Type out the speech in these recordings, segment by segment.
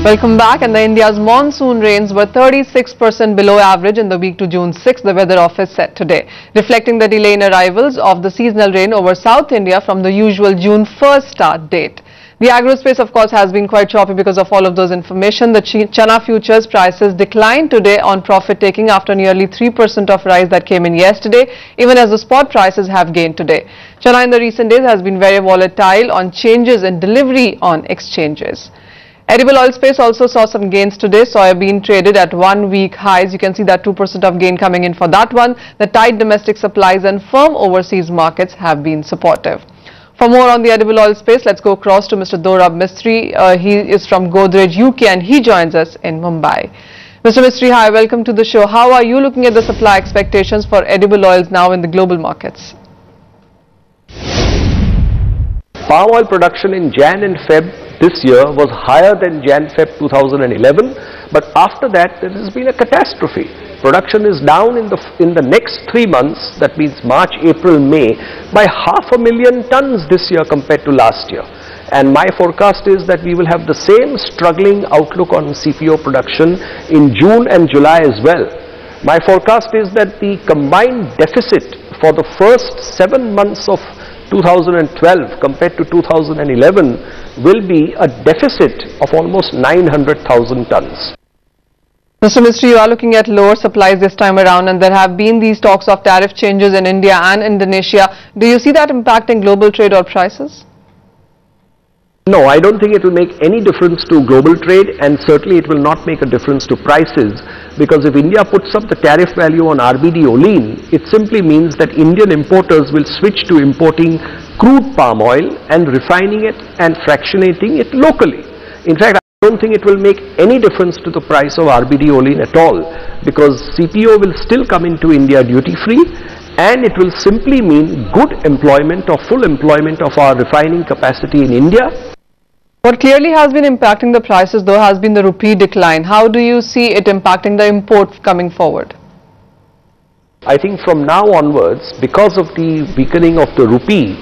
Welcome back. And India's monsoon rains were 36% below average in the week to June 6, the Weather Office said today, reflecting the delay in arrivals of the seasonal rain over South India from the usual June 1st start date. The agro space, of course, has been quite choppy because of all of those information. The Chana futures prices declined today on profit taking after nearly 3% of rise that came in yesterday, even as the spot prices have gained today. Chana in the recent days has been very volatile on changes in delivery on exchanges. Edible oil space also saw some gains today. Soya bean traded at 1-week highs. You can see that 2% of gain coming in for that one. The tight domestic supplies and firm overseas markets have been supportive. For more on the edible oil space, let's go across to Mr. Dorab Mistry. He is from Godrej UK and he joins us in Mumbai. Mr. Mistry, hi, welcome to the show. How are you looking at the supply expectations for edible oils now in the global markets? Palm oil production in Jan and Feb this year was higher than Jan-Feb 2011, but after that there has been a catastrophe. Production is down in the next 3 months, that means March, April, May, by 500,000 tons this year compared to last year. And my forecast is that we will have the same struggling outlook on CPO production in June and July as well. My forecast is that the combined deficit for the first 7 months of 2012 compared to 2011 will be a deficit of almost 900,000 tons. Mr. Mistry, you are looking at lower supplies this time around, and there have been these talks of tariff changes in India and Indonesia. Do you see that impacting global trade or prices? No, I don't think it will make any difference to global trade, and certainly it will not make a difference to prices, because if India puts up the tariff value on RBD Olein, it simply means that Indian importers will switch to importing crude palm oil and refining it and fractionating it locally. In fact, I don't think it will make any difference to the price of RBD Olein at all, because CPO will still come into India duty-free, and it will simply mean good employment or full employment of our refining capacity in India. What clearly has been impacting the prices, though, has been the rupee decline. How do you see it impacting the import coming forward? I think from now onwards, because of the weakening of the rupee,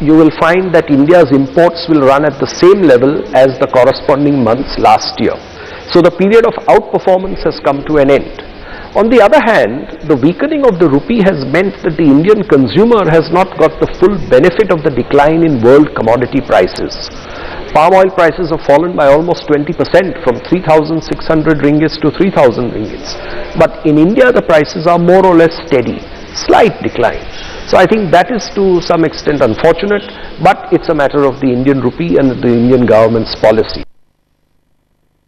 you will find that India's imports will run at the same level as the corresponding months last year. So the period of outperformance has come to an end. On the other hand, the weakening of the rupee has meant that the Indian consumer has not got the full benefit of the decline in world commodity prices. Palm oil prices have fallen by almost 20% from 3,600 ringgits to 3,000 ringgits. But in India, the prices are more or less steady, slight decline. So I think that is to some extent unfortunate, but it's a matter of the Indian rupee and the Indian government's policy.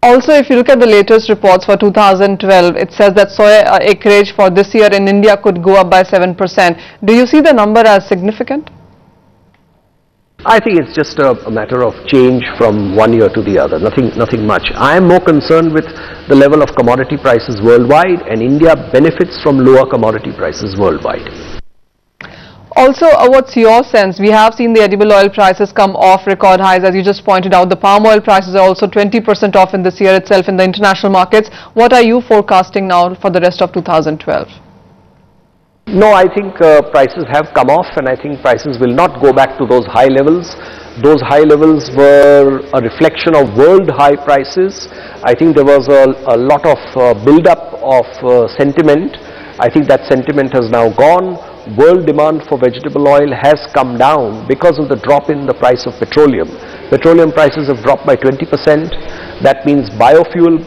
Also, if you look at the latest reports for 2012, it says that soya acreage for this year in India could go up by 7%. Do you see the number as significant? I think it's just a matter of change from one year to the other, nothing much. I am more concerned with the level of commodity prices worldwide, and India benefits from lower commodity prices worldwide. Also, what's your sense? We have seen the edible oil prices come off record highs, as you just pointed out. The palm oil prices are also 20% off in this year itself in the international markets. What are you forecasting now for the rest of 2012? No, I think prices have come off, and I think prices will not go back to those high levels. Those high levels were a reflection of world high prices. I think there was a lot of build-up of sentiment. I think that sentiment has now gone. World demand for vegetable oil has come down because of the drop in the price of petroleum. Petroleum prices have dropped by 20%. That means biofuel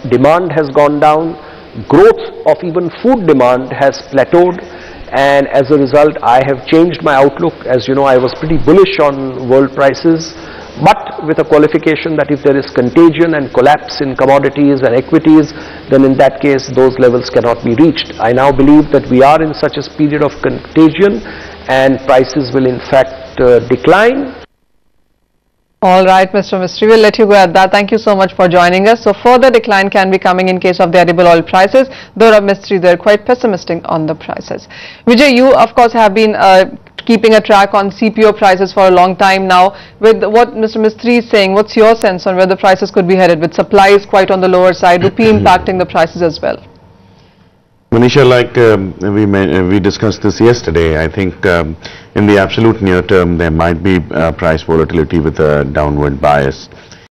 demand has gone down. Growth of even food demand has plateaued, and as a result I have changed my outlook. As you know, I was pretty bullish on world prices, but with a qualification that if there is contagion and collapse in commodities and equities, then in that case those levels cannot be reached. I now believe that we are in such a period of contagion and prices will in fact decline. All right, Mr. Mistry, we'll let you go at that. Thank you so much for joining us. So further decline can be coming in case of the edible oil prices. Dorab Mistry, they're quite pessimistic on the prices. Vijay, you of course have been keeping a track on CPO prices for a long time now. With what Mr. Mistry is saying, what's your sense on where the prices could be headed, with supplies quite on the lower side, rupee impacting the prices as well? Manisha, like we discussed this yesterday, I think in the absolute near term there might be price volatility with a downward bias.